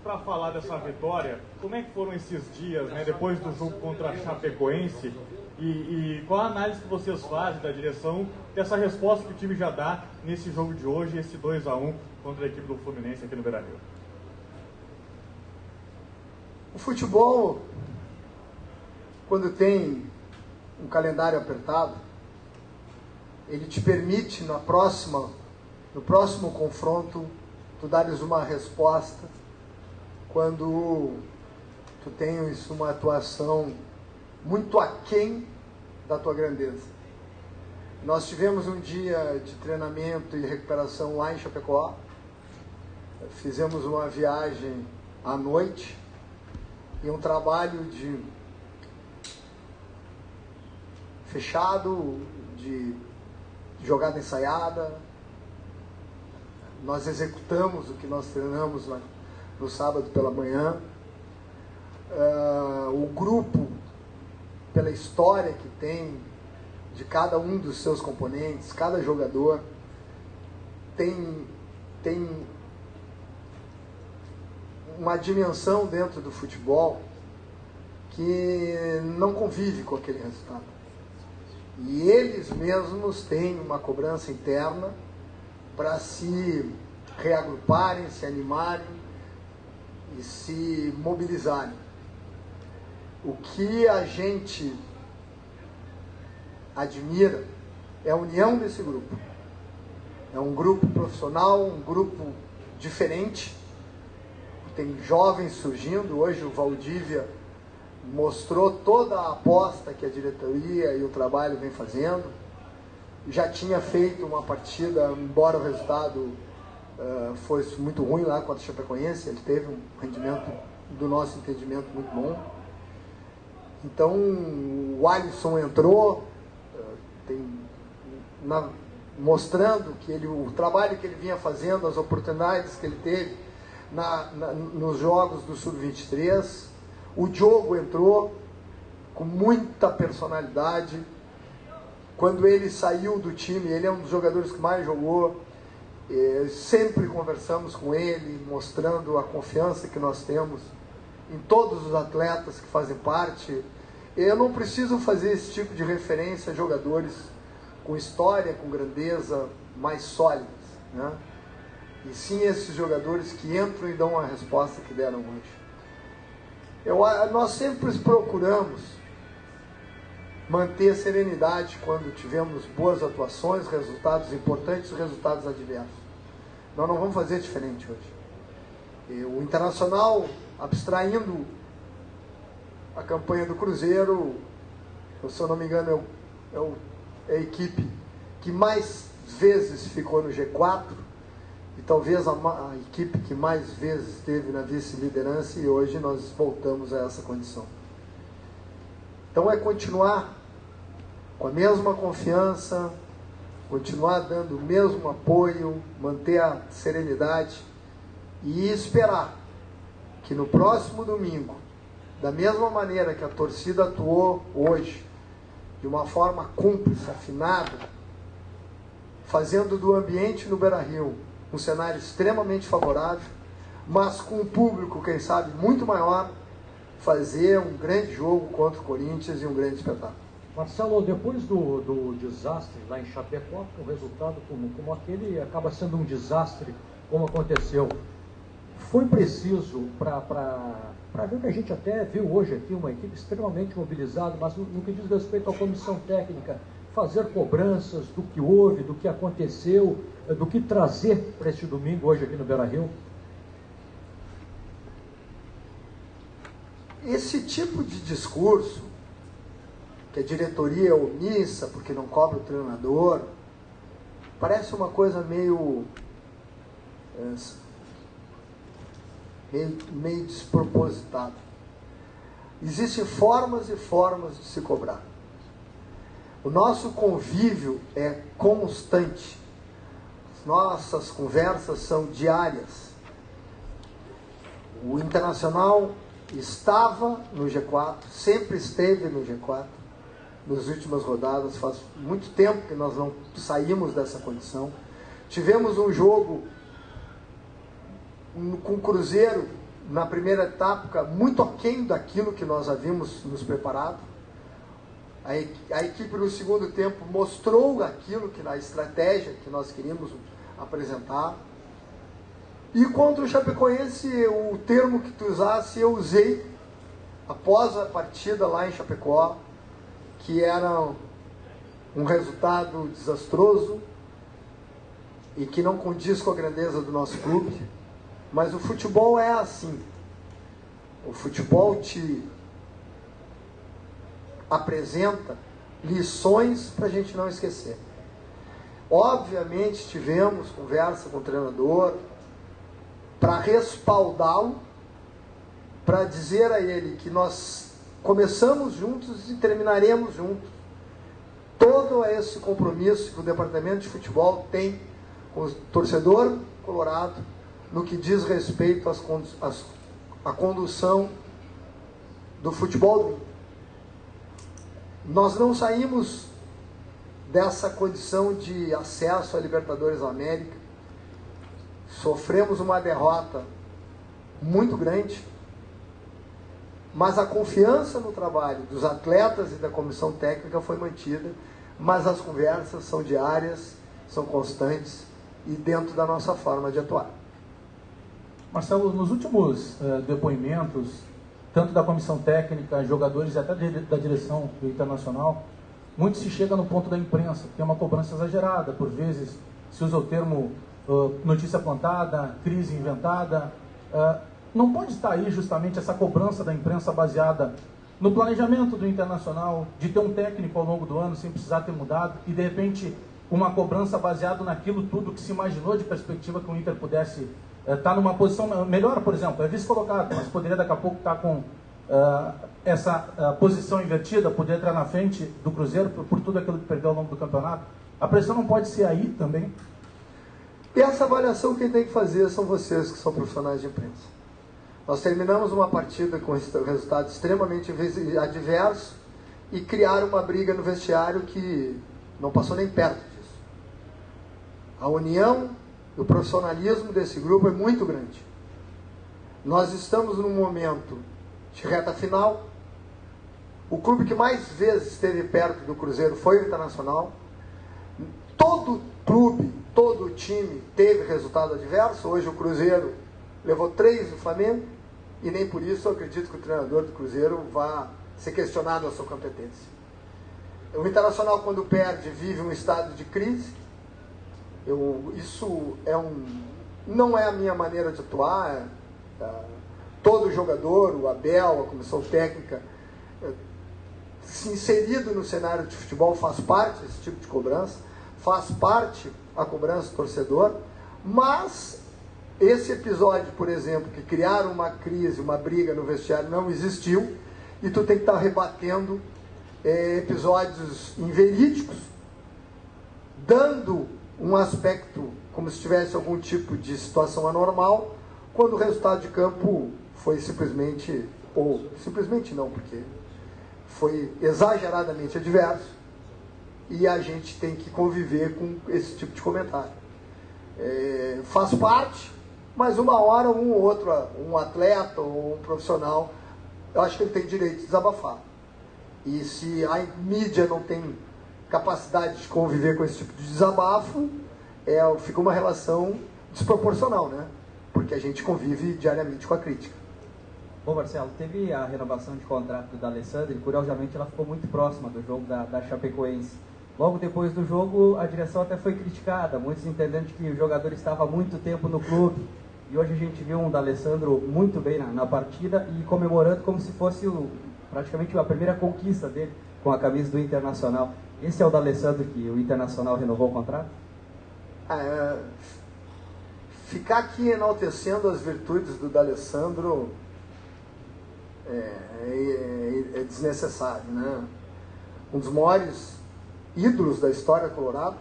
Para falar dessa vitória, como é que foram esses dias, né, depois do jogo contra a Chapecoense? E qual a análise que vocês fazem da direção dessa resposta que o time já dá nesse jogo de hoje, esse 2-1 contra a equipe do Fluminense aqui no Beira-Rio? O futebol, quando tem um calendário apertado, ele te permite no próximo confronto tu dares uma resposta quando tu tens uma atuação muito aquém da tua grandeza. Nós tivemos um dia de treinamento e recuperação lá em Chapecó, fizemos uma viagem à noite e um trabalho de fechado, de jogada ensaiada. Nós executamos o que nós treinamos lá no sábado pela manhã. O grupo, pela história que tem de cada um dos seus componentes, cada jogador tem uma dimensão dentro do futebol que não convive com aquele resultado. E eles mesmos têm uma cobrança interna para se reagruparem, se animarem e se mobilizarem. O que a gente admira é a união desse grupo. É um grupo profissional, um grupo diferente. Tem jovens surgindo. Hoje o Valdívia mostrou toda a aposta que a diretoria e o trabalho vem fazendo. Já tinha feito uma partida, embora o resultado fosse muito ruim lá contra o Chapecoense, ele teve um rendimento, do nosso entendimento, muito bom. Então o Alisson entrou, mostrando que o trabalho que ele vinha fazendo, as oportunidades que ele teve nos jogos do Sub-23. O Diogo entrou com muita personalidade. Quando ele saiu do time, ele é um dos jogadores que mais jogou. Sempre conversamos com ele, mostrando a confiança que nós temos em todos os atletas que fazem parte. Eu não preciso fazer esse tipo de referência a jogadores com história, com grandeza, mais sólidas, né? E sim esses jogadores que entram e dão a resposta que deram hoje. Nós sempre procuramos manter a serenidade quando tivemos boas atuações, resultados importantes e resultados adversos. Nós não vamos fazer diferente hoje. O Internacional, abstraindo a campanha do Cruzeiro, se eu não me engano, é a equipe que mais vezes ficou no G4 e talvez a equipe que mais vezes esteve na vice-liderança, e hoje nós voltamos a essa condição. Então é continuar com a mesma confiança, continuar dando o mesmo apoio, manter a serenidade e esperar que no próximo domingo, da mesma maneira que a torcida atuou hoje, de uma forma cúmplice, afinada, fazendo do ambiente no Beira-Rio um cenário extremamente favorável, mas com um público, quem sabe, muito maior, fazer um grande jogo contra o Corinthians e um grande espetáculo. Marcelo, depois do desastre lá em Chapecó, um resultado como aquele acaba sendo um desastre, como aconteceu. Foi preciso, para ver que a gente até viu hoje aqui, uma equipe extremamente mobilizada, mas no que diz respeito à comissão técnica, fazer cobranças do que houve, do que aconteceu, do que trazer para este domingo hoje aqui no Beira-Rio? Esse tipo de discurso, que a diretoria é omissa porque não cobra o treinador, parece uma coisa meio despropositada. Existem formas e formas de se cobrar. O nosso convívio é constante. Nossas conversas são diárias. O Internacional estava no G4, sempre esteve no G4 nas últimas rodadas. Faz muito tempo que nós não saímos dessa condição. Tivemos um jogo com o Cruzeiro, na primeira etapa, muito aquém daquilo que nós havíamos nos preparado. A equipe no segundo tempo mostrou aquilo que na estratégia que nós queríamos apresentar. E contra o Chapecoense, o termo que tu usasse, eu usei após a partida lá em Chapecó, que era um resultado desastroso e que não condiz com a grandeza do nosso clube. Mas o futebol é assim. O futebol te apresenta lições para a gente não esquecer. Obviamente tivemos conversa com o treinador para respaldá-lo, para dizer a ele que nós começamos juntos e terminaremos juntos. Todo esse compromisso que o departamento de futebol tem com o torcedor colorado no que diz respeito à condução do futebol do Inter. Nós não saímos dessa condição de acesso à Libertadores da América. Sofremos uma derrota muito grande, mas a confiança no trabalho dos atletas e da comissão técnica foi mantida, mas as conversas são diárias, são constantes e dentro da nossa forma de atuar. Marcelo, nos últimos depoimentos, tanto da comissão técnica, jogadores e até da direção do Internacional, muito se chega no ponto da imprensa, que é uma cobrança exagerada. Por vezes se usa o termo notícia plantada, crise inventada. Não pode estar aí justamente essa cobrança da imprensa baseada no planejamento do Internacional, de ter um técnico ao longo do ano sem precisar ter mudado, e de repente uma cobrança baseada naquilo tudo que se imaginou de perspectiva que o Inter pudesse estar numa posição melhor, por exemplo, é vice-colocado, mas poderia daqui a pouco estar com essa posição invertida, poder entrar na frente do Cruzeiro por tudo aquilo que perdeu ao longo do campeonato. A pressão não pode ser aí também? E essa avaliação quem tem que fazer são vocês que são profissionais de imprensa. Nós terminamos uma partida com resultado extremamente adverso e criaram uma briga no vestiário que não passou nem perto disso. A união e o profissionalismo desse grupo é muito grande. Nós estamos num momento de reta final. O clube que mais vezes esteve perto do Cruzeiro foi o Internacional. Todo clube, todo time teve resultado adverso. Hoje o Cruzeiro levou 3 do Flamengo e nem por isso eu acredito que o treinador do Cruzeiro vá ser questionado a sua competência. O Internacional, quando perde, vive um estado de crise. Isso não é a minha maneira de atuar. Todo jogador, o Abel, a comissão técnica, se inserido no cenário de futebol, faz parte desse tipo de cobrança, faz parte a cobrança do torcedor, mas esse episódio, por exemplo, que criaram uma crise, uma briga no vestiário, não existiu, e tu tem que estar rebatendo episódios inverídicos, dando um aspecto como se tivesse algum tipo de situação anormal, quando o resultado de campo foi simplesmente, ou simplesmente não, porque foi exageradamente adverso, e a gente tem que conviver com esse tipo de comentário. Faz parte, mas uma hora um ou outro, um atleta ou um profissional, eu acho que ele tem direito de desabafar. E se a mídia não tem capacidade de conviver com esse tipo de desabafo, fica uma relação desproporcional, né? Porque a gente convive diariamente com a crítica. Bom, Marcelo, teve a renovação de contrato do D'Alessandro e, curiosamente, ela ficou muito próxima do jogo da Chapecoense. Logo depois do jogo, a direção até foi criticada, muitos entendendo que o jogador estava há muito tempo no clube. E hoje a gente viu um D'Alessandro muito bem na partida e comemorando como se fosse praticamente a primeira conquista dele com a camisa do Internacional. Esse é o D'Alessandro que o Internacional renovou o contrato? Ficar aqui enaltecendo as virtudes do D'Alessandro é desnecessário, né? Um dos maiores ídolos da história colorado,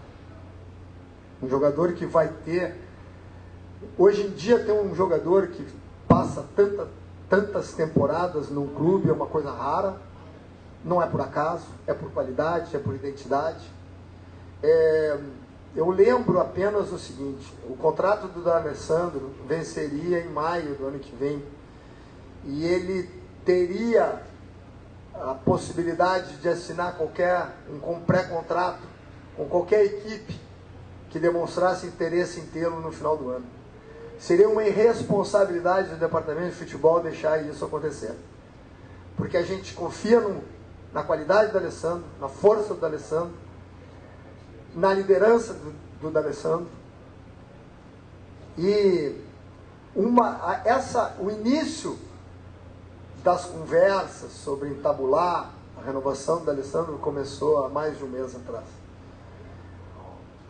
um jogador que vai ter, hoje em dia ter um jogador que passa tantas temporadas num clube é uma coisa rara, não é por acaso, é por qualidade, é por identidade. eu lembro apenas o seguinte: o contrato do D'Alessandro venceria em maio do ano que vem, e ele teria a possibilidade de assinar um pré-contrato com qualquer equipe que demonstrasse interesse em tê-lo no final do ano. Seria uma irresponsabilidade do departamento de futebol deixar isso acontecer, porque a gente confia na qualidade do D'Alessandro, na força do D'Alessandro, na liderança do D'Alessandro, e o início das conversas sobre entabular a renovação do D'Alessandro começou há mais de um mês atrás.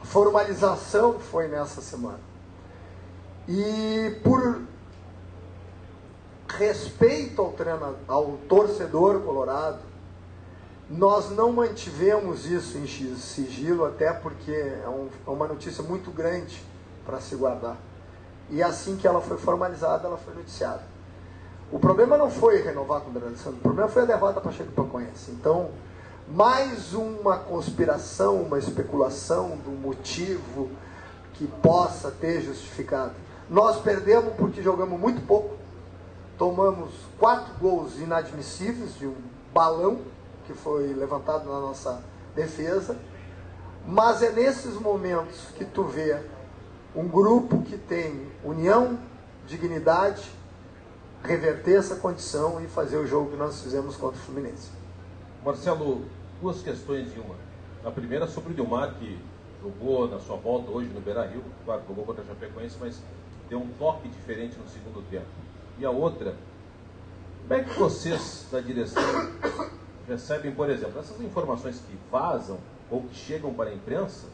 A formalização foi nessa semana. E por respeito ao torcedor colorado, nós não mantivemos isso em sigilo, até porque é uma notícia muito grande para se guardar. E assim que ela foi formalizada, ela foi noticiada. O problema não foi renovar com o D'Alessandro, o problema foi a derrota para a Chapecoense. Então, mais uma conspiração, uma especulação do motivo que possa ter justificado. Nós perdemos porque jogamos muito pouco, tomamos 4 gols inadmissíveis de um balão que foi levantado na nossa defesa, mas é nesses momentos que tu vê um grupo que tem união, dignidade, reverter essa condição e fazer o jogo que nós fizemos contra o Fluminense. Marcelo, 2 questões em uma. A primeira sobre o Nilmar, que jogou na sua volta hoje no Beira-Rio, claro, jogou contra a Chapecoense, mas deu um toque diferente no segundo tempo. E a outra, como é que vocês da direção recebem, por exemplo, essas informações que vazam ou que chegam para a imprensa?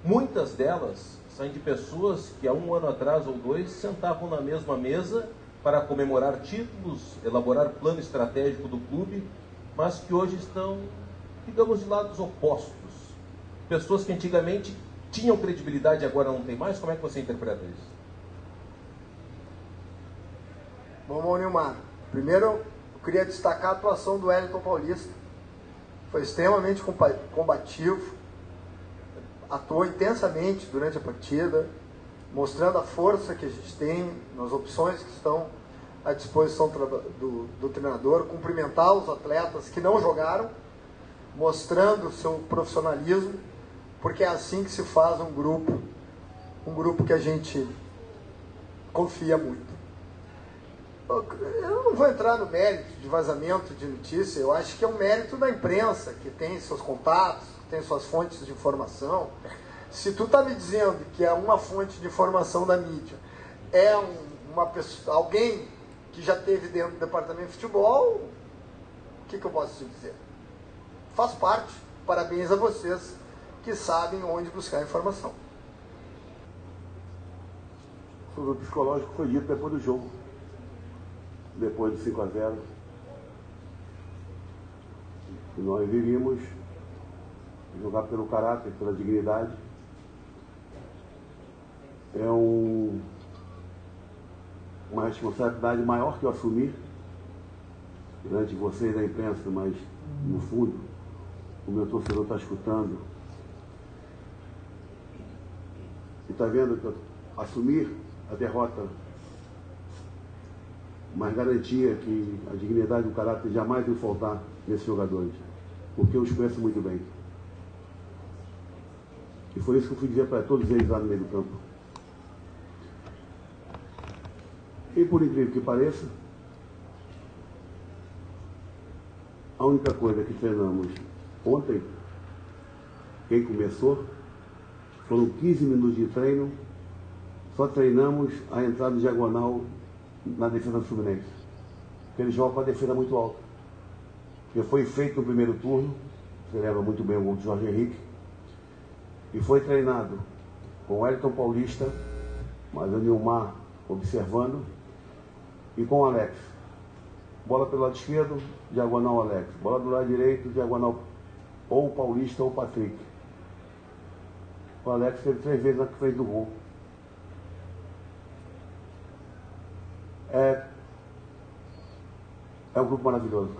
Muitas delas saem de pessoas que há 1 ano atrás ou 2 sentavam na mesma mesa para comemorar títulos, elaborar plano estratégico do clube, mas que hoje estão, digamos, de lados opostos. Pessoas que antigamente tinham credibilidade e agora não tem mais. Como é que você interpreta isso? Vamos, Nilmar. Primeiro, eu queria destacar a atuação do Wellington Paulista. Foi extremamente combativo, atuou intensamente durante a partida, mostrando a força que a gente tem nas opções que estão à disposição do treinador, cumprimentar os atletas que não jogaram, mostrando o seu profissionalismo, porque é assim que se faz um grupo que a gente confia muito. Eu não vou entrar no mérito de vazamento de notícia, eu acho que é um mérito da imprensa, que tem seus contatos, que tem suas fontes de informação. Se tu está me dizendo que é uma fonte de informação da mídia, é uma pessoa, alguém que já esteve dentro do departamento de futebol, o que eu posso te dizer? Faz parte. Parabéns a vocês que sabem onde buscar informação. Sobre o psicológico foi dito depois do jogo, depois do 5-0, que nós iríamos jogar pelo caráter, pela dignidade. É uma responsabilidade maior que eu assumi perante vocês da imprensa, mas no fundo o meu torcedor está escutando e está vendo que eu assumir a derrota, mas garantia que a dignidade e o caráter jamais vão faltar nesses jogadores, porque eu os conheço muito bem. E foi isso que eu fui dizer para todos eles lá no meio do campo. E por incrível que pareça, a única coisa que treinamos ontem, quem começou, foram 15 minutos de treino, só treinamos a entrada diagonal na defesa do Fluminense. Porque eles jogam com a defesa muito alta. Porque foi feito no primeiro turno, você lembra muito bem o gol do Jorge Henrique, e foi treinado com o Wellington Paulista, mas o Nilmar observando, e com o Alex. Bola pelo lado esquerdo, diagonal Alex. Bola do lado direito, diagonal ou Paulista ou Patrick. O Alex teve 3 vezes na frente do gol. É um grupo maravilhoso.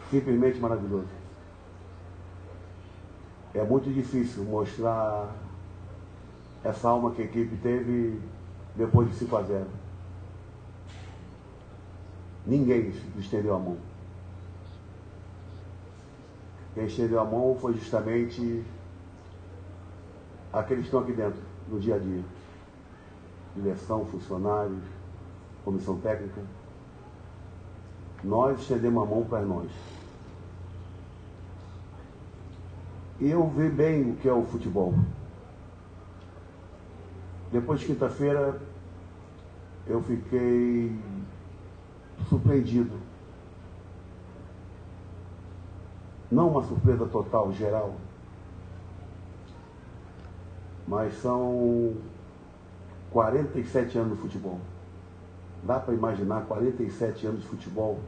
Simplesmente maravilhoso. é muito difícil mostrar essa alma que a equipe teve depois de 5-0. Ninguém estendeu a mão. Quem estendeu a mão foi justamente aqueles que estão aqui dentro, no dia a dia. Direção, funcionários, comissão técnica. Nós estendemos a mão para nós. E eu vi bem o que é o futebol. Depois de quinta-feira, eu fiquei surpreendido. Não uma surpresa total, geral, mas são 47 anos de futebol. Dá para imaginar 47 anos de futebol,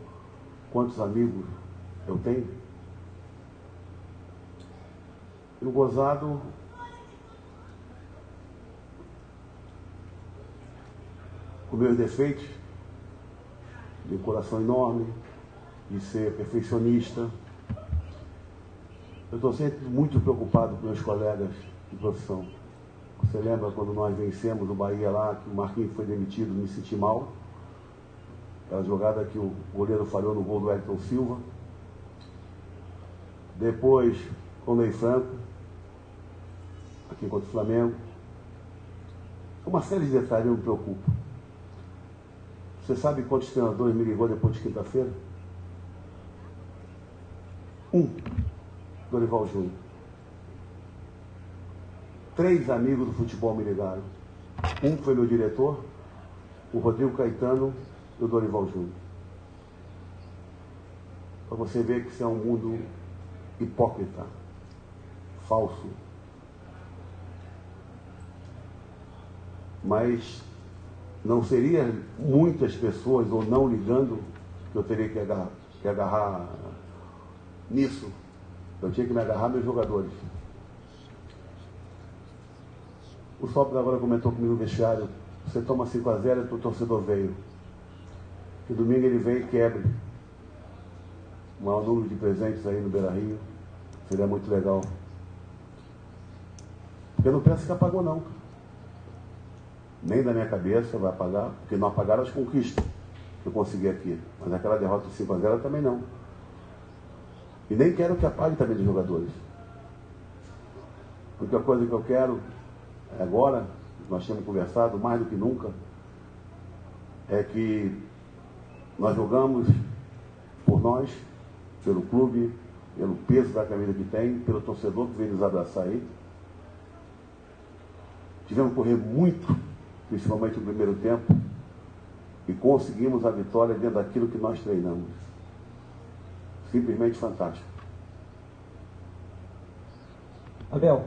quantos amigos eu tenho? E o gozado, com meus defeitos, de um coração enorme, de ser perfeccionista. Eu estou sempre muito preocupado com meus colegas de profissão. Você lembra quando nós vencemos o Bahia lá, que o Marquinhos foi demitido, me senti mal? Aquela jogada que o goleiro falhou no gol do Elton Silva. Depois, com o Ney Franco, aqui contra o Flamengo. Uma série de detalhes eu me preocupo. Você sabe quantos treinadores me ligou depois de quinta-feira? Dorival Júnior. 3 amigos do futebol me ligaram. Um foi meu diretor, o Rodrigo Caetano e o Dorival Júnior. Para você ver que isso é um mundo hipócrita, falso. Mas não seria muitas pessoas ou não ligando que eu teria que agarrar nisso. Eu tinha que me agarrar meus jogadores. O Sócrates agora comentou comigo no vestiário: você toma 5-0 e o torcedor veio. Que domingo ele vem e quebre o maior número de presentes aí no Beira-Rio. Seria muito legal. Porque eu não penso que apagou não. Nem da minha cabeça vai apagar, porque não apagaram as conquistas que eu consegui aqui. Mas aquela derrota de 5-0 também não. E nem quero que apague também dos jogadores. A única coisa que eu quero agora, nós temos conversado mais do que nunca, é que nós jogamos por nós, pelo clube, pelo peso da camisa que tem, pelo torcedor que veio nos abraçar aí. Tivemos que correr muito, principalmente no primeiro tempo, e conseguimos a vitória dentro daquilo que nós treinamos. Simplesmente fantástico. Abel,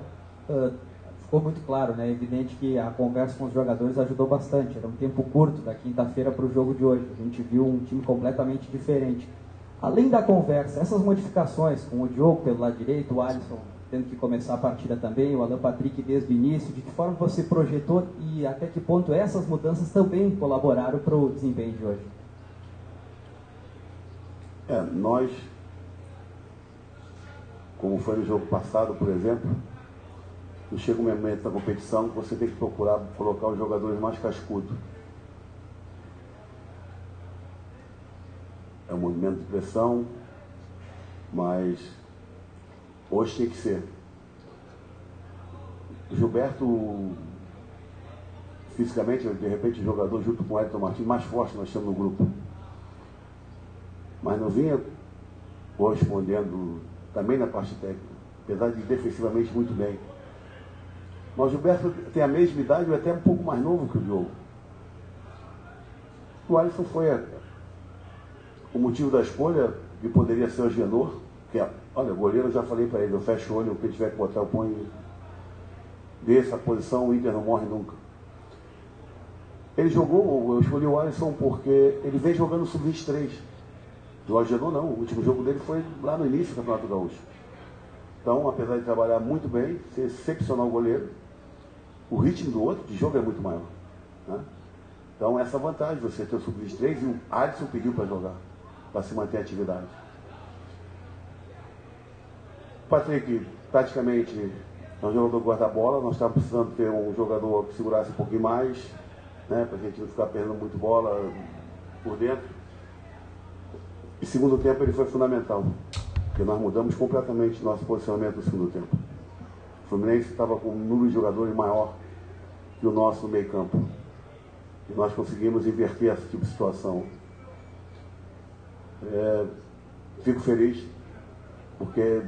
ficou muito claro, né? É evidente que a conversa com os jogadores ajudou bastante. Era um tempo curto da quinta-feira para o jogo de hoje. A gente viu um time completamente diferente. Além da conversa, essas modificações com o Diogo pelo lado direito, o Alisson tendo que começar a partida também, o Alan Patrick desde o início, de que forma você projetou e até que ponto essas mudanças também colaboraram para o desempenho de hoje? Nós, como foi no jogo passado, por exemplo, chega um momento da competição que você tem que procurar colocar os jogadores mais cascudos. É um movimento de pressão, mas hoje tem que ser. O Gilberto, fisicamente, de repente, o jogador junto com o Elton Martins mais forte nós temos no grupo. Mas não vinha correspondendo também na parte técnica, apesar de defensivamente muito bem. Mas o Gilberto tem a mesma idade, ou até um pouco mais novo que o Diogo. O Alisson foi o motivo da escolha, que poderia ser o Agenor, que olha, o goleiro, eu já falei para ele, eu fecho o olho, o que tiver que botar, eu ponho dessa posição, o Inter não morre nunca. Ele jogou, eu escolhi o Alisson porque ele vem jogando sub-23. O Agenor não, o último jogo dele foi lá no início do Campeonato Gaúcho. Então, apesar de trabalhar muito bem, ser excepcional goleiro, o ritmo do outro de jogo é muito maior. Né? Então, essa vantagem, você ter o sub-23 e o Alisson pediu para jogar, para se manter em atividade. O Patrick Praticamente é um jogador que guarda a bola, nós estávamos precisando ter um jogador que segurasse um pouquinho mais, né, para a gente não ficar perdendo muito bola por dentro. E segundo tempo ele foi fundamental, porque nós mudamos completamente nosso posicionamento no segundo tempo. O Fluminense estava com um número de jogadores maior que o nosso no meio campo. E nós conseguimos inverter esse tipo de situação. Fico feliz, porque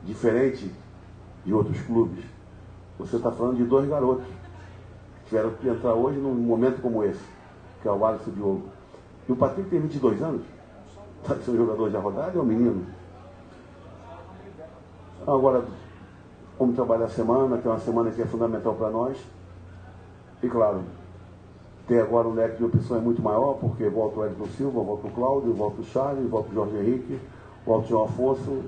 diferente de outros clubes, você está falando de 2 garotos que tiveram que entrar hoje num momento como esse, que é o Alisson Diogo. E o Patrick tem 22 anos, sabe ser um jogador já rodado, é um menino. Agora, vamos trabalhar a semana, que é uma semana que é fundamental para nós. E claro, tem agora um leque de opções muito maior, porque volta o Edson Silva, volta o Cláudio, volta o Charles, volta o Jorge Henrique, volta o João Afonso.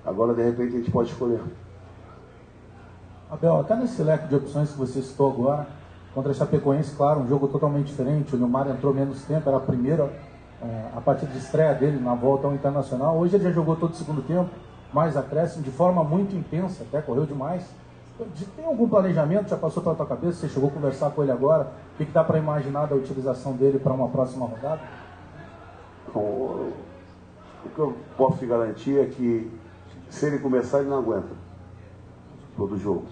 Agora, de repente, a gente pode escolher. Abel, até nesse leque de opções que você citou agora, contra a Chapecoense, claro, um jogo totalmente diferente. O Nilmar entrou menos tempo, era a primeira a partida de estreia dele na volta ao Internacional. Hoje ele já jogou todo o segundo tempo, mais acréscimo, de forma muito intensa, até correu demais. Tem algum planejamento? Já passou pela tua cabeça? Você chegou a conversar com ele agora? O que dá para imaginar da utilização dele para uma próxima rodada? Bom, o que eu posso te garantir é que se ele começar, ele não aguenta todo jogo.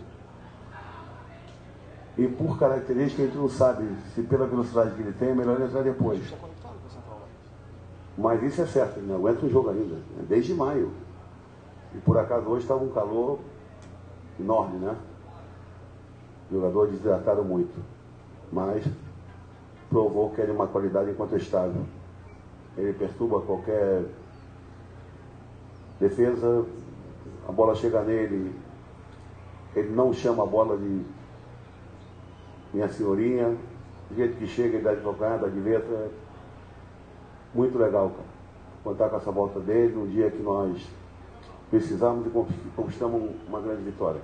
E por característica, a gente não sabe se pela velocidade que ele tem, é melhor ele entrar depois. Mas isso é certo, ele não aguenta um jogo ainda, desde maio. E por acaso hoje estava um calor enorme, né? Os jogadores desidrataram muito. Mas provou que era uma qualidade incontestável. Ele perturba qualquer defesa, a bola chega nele, ele não chama a bola de minha senhorinha, do jeito que chega, ele dá de calcanhar, dá de letra. Muito legal, cara. Contar com essa volta dele no dia que nós precisamos e conquistamos uma grande vitória.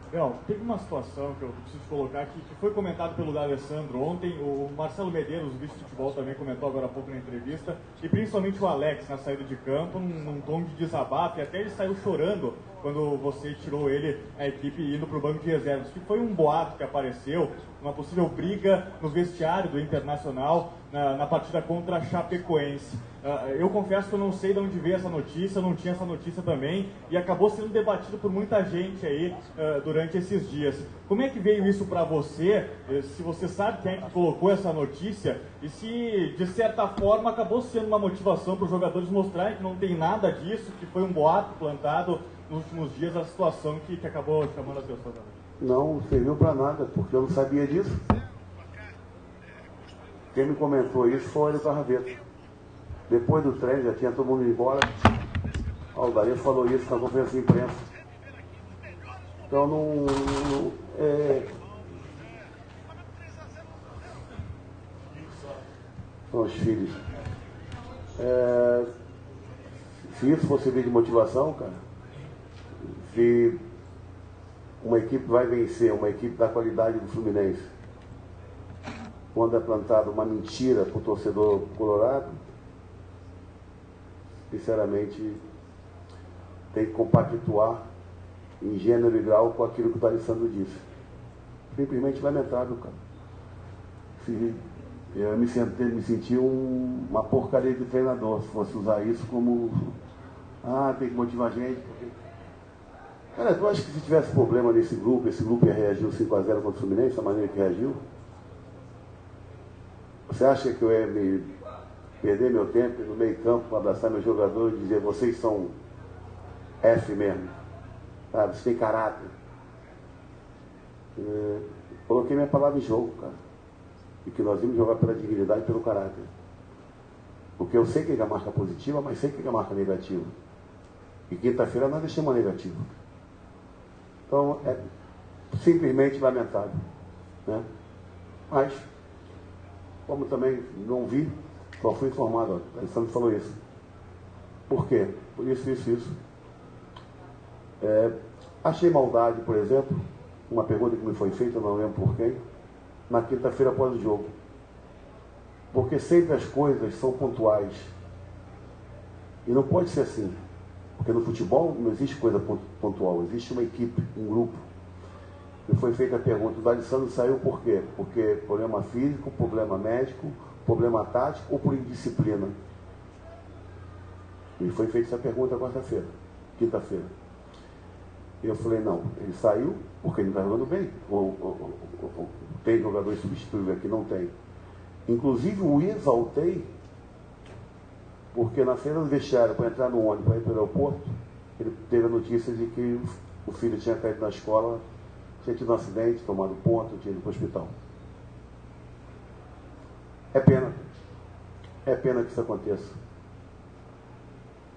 Abel, teve uma situação que eu preciso colocar aqui, que foi comentado pelo D'Alessandro ontem, o Marcelo Medeiros, o vice-futebol, também comentou agora há pouco na entrevista, e principalmente o Alex na saída de campo, num tom de desabafo, e até ele saiu chorando quando você tirou ele, a equipe, indo para o banco de reservas, que foi um boato que apareceu, uma possível briga no vestiário do Internacional na partida contra a Chapecoense. Eu confesso que eu não sei de onde veio essa notícia, eu não tinha essa notícia também, e acabou sendo debatido por muita gente aí durante esses dias. Como é que veio isso para você? Se você sabe quem é que colocou essa notícia, e se, de certa forma, acabou sendo uma motivação para os jogadores mostrarem que não tem nada disso, que foi um boato plantado nos últimos dias, a situação que acabou chamando a atenção também. Não serviu para nada, porque eu não sabia disso. Quem me comentou isso foi o Carraveto. Depois do treino, já tinha todo mundo indo embora. O Dario falou isso na conferência de imprensa. Então, são os filhos. Se isso fosse servir de motivação, cara, se uma equipe vai vencer, uma equipe da qualidade do Fluminense, quando é plantada uma mentira para o torcedor colorado, sinceramente, tem que compactuar em gênero e grau com aquilo que o D'Alessandro disse. Simplesmente lamentável, cara. Eu me senti uma porcaria de treinador, se fosse usar isso como tem que motivar a gente. Cara, tu acha que se tivesse problema nesse grupo, esse grupo ia reagir 5-0 contra o Fluminense, da maneira que reagiu? Você acha que eu ia perder meu tempo no meio campo para abraçar meus jogadores e dizer, vocês são F mesmo, sabe? Vocês têm caráter. Coloquei minha palavra em jogo, cara. E que nós íamos jogar pela dignidade e pelo caráter. Porque eu sei que é a marca positiva, mas sei que é a marca negativa. E quinta-feira nós deixamos a negativa. Então, é simplesmente lamentável, né? Mas, como também não vi, só fui informado, o Alessandro falou isso. Por quê? Por isso. Achei maldade, por exemplo, uma pergunta que me foi feita, não lembro por quem, na quinta-feira após o jogo. Porque sempre as coisas são pontuais. E não pode ser assim. Porque no futebol não existe coisa pontual, existe uma equipe, um grupo. E foi feita a pergunta, o D'Alessandro saiu por quê? Porque problema físico, problema médico, problema tático ou por indisciplina? E foi feita essa pergunta quarta-feira, quinta-feira. E eu falei, não, ele saiu porque ele não está jogando bem. Ou tem jogadores substituídos aqui? Não tem. Inclusive o exaltei, porque na saída do vestiário, para entrar no ônibus, para ir para o aeroporto, ele teve a notícia de que o filho tinha caído na escola, tinha tido um acidente, tomado ponto, tinha ido para o hospital. É pena. É pena que isso aconteça.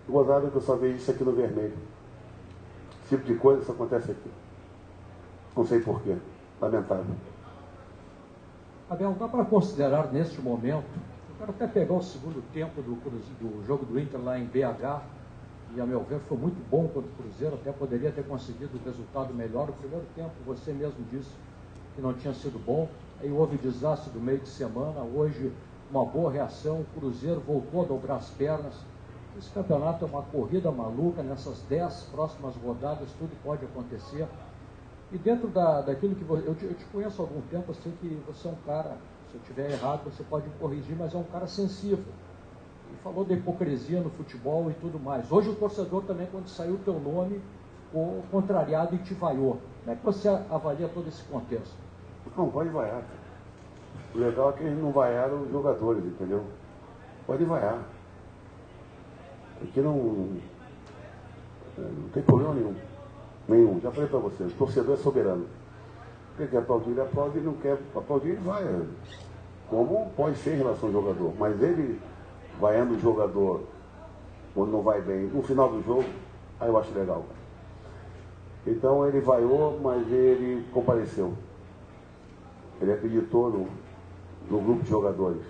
Gozado que eu só vejo isso aqui no vermelho. Esse tipo de coisa isso acontece aqui. Não sei porquê. Lamentável. Abel, dá para considerar neste momento, eu quero até pegar o segundo tempo do jogo do Inter lá em BH, e a meu ver foi muito bom contra o Cruzeiro, até poderia ter conseguido um resultado melhor. O primeiro tempo, você mesmo disse que não tinha sido bom, aí houve desastre do meio de semana, hoje uma boa reação, o Cruzeiro voltou a dobrar as pernas. Esse campeonato é uma corrida maluca, nessas 10 próximas rodadas tudo pode acontecer. E dentro daquilo que eu te conheço há algum tempo, eu sei que você é um cara, se eu estiver errado você pode me corrigir, mas é um cara sensível. E falou da hipocrisia no futebol e tudo mais. Hoje o torcedor também, quando saiu o teu nome, ficou contrariado e te vaiou. Como é que você avalia todo esse contexto? Não, pode vaiar. O legal é que eles não vaiaram os jogadores, entendeu? Pode vaiar. Aqui não tem problema nenhum. Nenhum. Já falei para você, o torcedor é soberano. Ele quer aplaudir, ele aplaude, ele não quer aplaudir, ele vai. Como pode ser em relação ao jogador. Mas ele vaiando o jogador quando não vai bem, no final do jogo, aí eu acho legal. Então ele vaiou, mas ele compareceu. Ele acreditou no grupo de jogadores.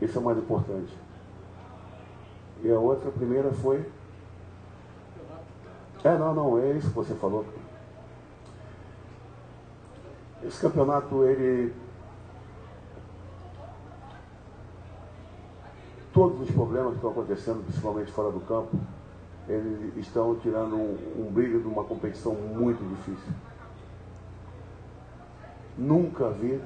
Isso é o mais importante. E a outra, a primeira foi... Não, é isso que você falou. Esse campeonato, ele... Todos os problemas que estão acontecendo, principalmente fora do campo, eles estão tirando um brilho de uma competição muito difícil. Nunca vi,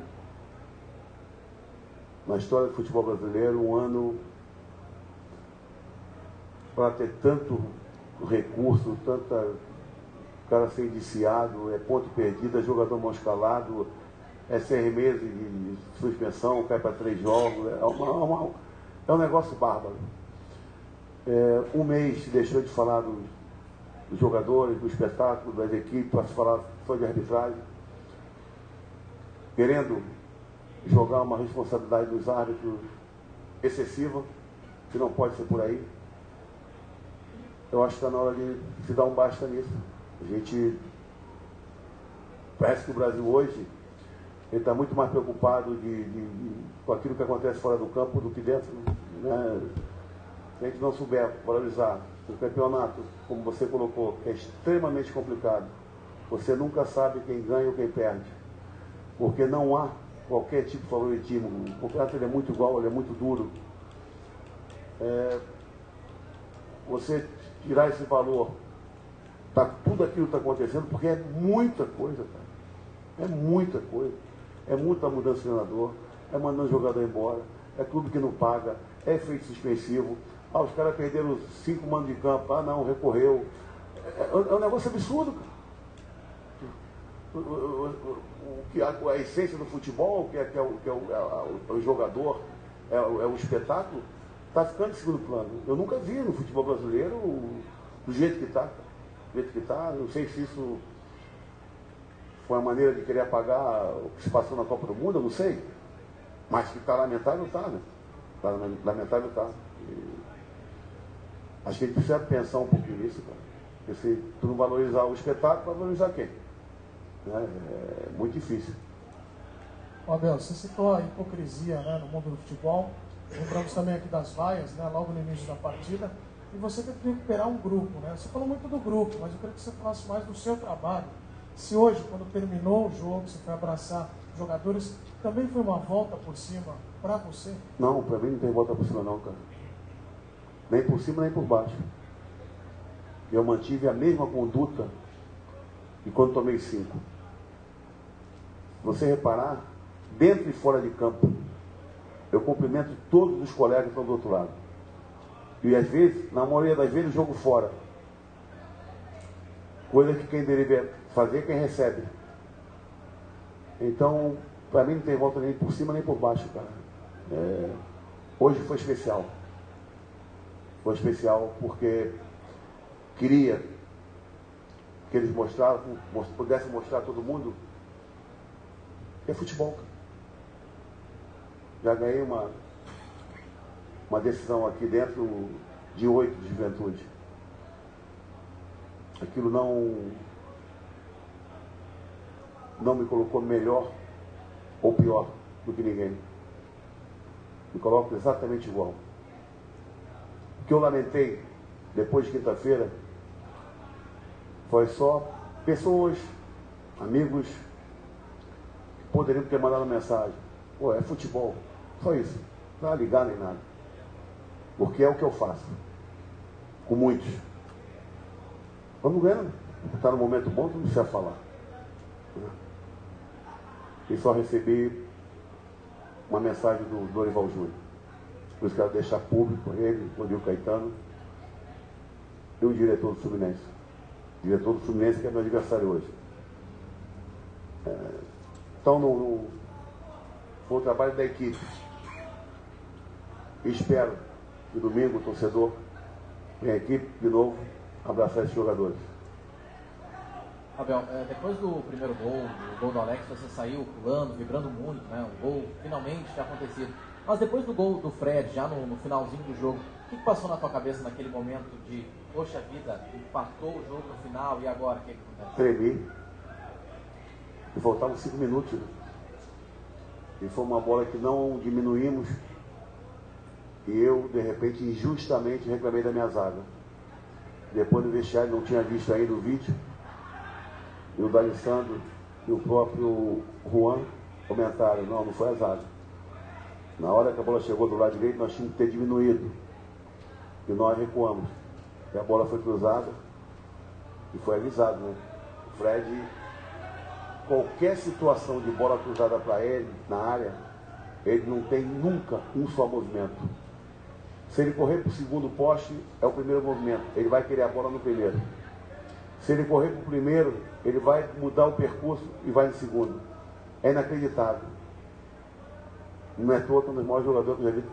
na história do futebol brasileiro, um ano para ter tanto recurso, tanta cara ser indiciado, é ponto perdido, é jogador mal escalado, é 6 meses de suspensão, cai para 3 jogos, é um negócio bárbaro. Um mês se deixou de falar dos jogadores, do espetáculo, das equipes, para se falar só de arbitragem, querendo jogar uma responsabilidade dos árbitros excessiva, que não pode ser por aí. Eu acho que está na hora de se dar um basta nisso. A gente... Parece que o Brasil hoje ele está muito mais preocupado com aquilo que acontece fora do campo do que dentro. Né? Se a gente não souber valorizar o campeonato, como você colocou, que é extremamente complicado, você nunca sabe quem ganha ou quem perde. Porque não há qualquer tipo de favoritismo. O campeonato ele é muito igual, ele é muito duro. Você tirar esse valor, tudo aquilo que está acontecendo, porque é muita coisa, cara. É muita coisa. É muita mudança de treinador, é mandando jogador embora, é clube que não paga, é efeito suspensivo. Os caras perderam 5 manos de campo, não, recorreu. É um negócio absurdo, cara. A essência do futebol, que é o jogador, é o espetáculo, está ficando em segundo plano. Eu nunca vi no futebol brasileiro do jeito que está. Não sei se isso foi uma maneira de querer apagar o que se passou na Copa do Mundo, eu não sei. Mas que está lamentável, está, né? Lamentável, está. Acho que a gente precisa pensar um pouquinho nisso, cara. Porque se tu não valorizar o espetáculo, vai valorizar quem? É muito difícil. Abel, você citou a hipocrisia, né, no mundo do futebol. Lembramos também aqui das vaias, né, logo no início da partida. E você teve que recuperar um grupo, né? Você falou muito do grupo, mas eu queria que você falasse mais do seu trabalho. Se hoje, quando terminou o jogo, você foi abraçar jogadores, também foi uma volta por cima para você? Não, para mim não tem volta por cima não, cara. Nem por cima, nem por baixo. eu mantive a mesma conduta que quando tomei 5. Se você reparar, dentro e fora de campo, eu cumprimento todos os colegas que estão do outro lado. E às vezes, na maioria das vezes, jogo fora. Coisa que quem deveria fazer é quem recebe. Então, para mim não tem volta nem por cima nem por baixo, cara. Hoje foi especial. Foi especial porque queria que eles pudessem mostrar a todo mundo que é futebol, cara. Já ganhei uma decisão aqui dentro de 8 de juventude. Aquilo não me colocou melhor ou pior do que ninguém. Me coloco exatamente igual. O que eu lamentei depois de quinta-feira foi só pessoas, amigos, que poderiam ter mandado mensagem. Pô, é futebol. Só isso. Não vai ligar nem nada. Porque é o que eu faço. Com muitos. Quando ganha, está no momento bom, tu não precisa falar. E só recebi uma mensagem do Dorival Júnior. Por isso quero deixar público ele, o Rodrigo Caetano e o diretor do Fluminense. O diretor do Fluminense, que é meu adversário hoje. Então, foi o trabalho da equipe. E espero que domingo o torcedor venha a equipe de novo abraçar esses jogadores. Abel, depois do primeiro gol, o gol do Alex, você saiu pulando, vibrando muito, né? O gol finalmente tinha acontecido. Mas depois do gol do Fred, já no finalzinho do jogo, o que passou na tua cabeça naquele momento de, poxa vida, empatou o jogo no final e agora o que acontece? Tremi. E faltavam 5 minutos. Né? E foi uma bola que não diminuímos. E eu, de repente, injustamente reclamei da minha zaga. Depois do vestiário, não tinha visto ainda o vídeo. E o D'Alessandro e o próprio Juan comentaram, não foi a zaga. Na hora que a bola chegou do lado direito, nós tínhamos que ter diminuído. E nós recuamos. E a bola foi cruzada e foi avisado, né? O Fred, qualquer situação de bola cruzada para ele, na área, ele não tem nunca um só movimento. Se ele correr para o segundo poste, é o primeiro movimento. Ele vai querer a bola no primeiro. Se ele correr para o primeiro, ele vai mudar o percurso e vai no segundo. É inacreditável. Não é todo um dos maiores jogadores que eu já vi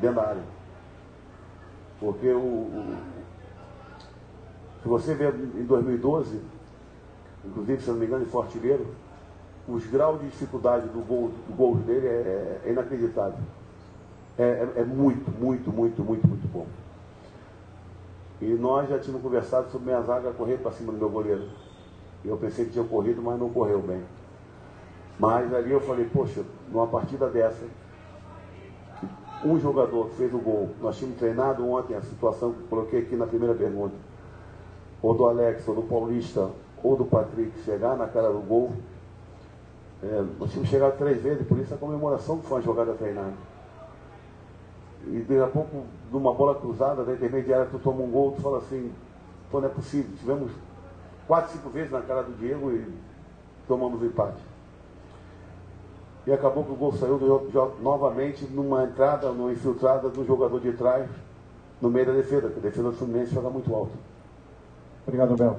dentro da área. Porque se você ver em 2012, inclusive, se não me engano, em Fortilheiro, os graus de dificuldade do gol dele é inacreditável. É muito bom. E nós já tínhamos conversado sobre minha zaga correr para cima do meu goleiro. E eu pensei que tinha corrido, mas não correu bem. Mas ali eu falei, poxa, numa partida dessa, um jogador que fez o gol, nós tínhamos treinado ontem a situação que coloquei aqui na primeira pergunta, ou do Alex, ou do Paulista, ou do Patrick, chegar na cara do gol. Nós tínhamos chegado 3 vezes, por isso a comemoração que foi uma jogada treinada. E daqui a pouco, numa bola cruzada da intermediária, tu toma um gol, tu fala assim, pô, não é possível. Tivemos 4, 5 vezes na cara do Diego e tomamos o empate. E acabou que o gol saiu novamente numa entrada, numa infiltrada do jogador de trás, no meio da defesa, porque a defesa do Fluminense joga muito alto. Obrigado, Abel.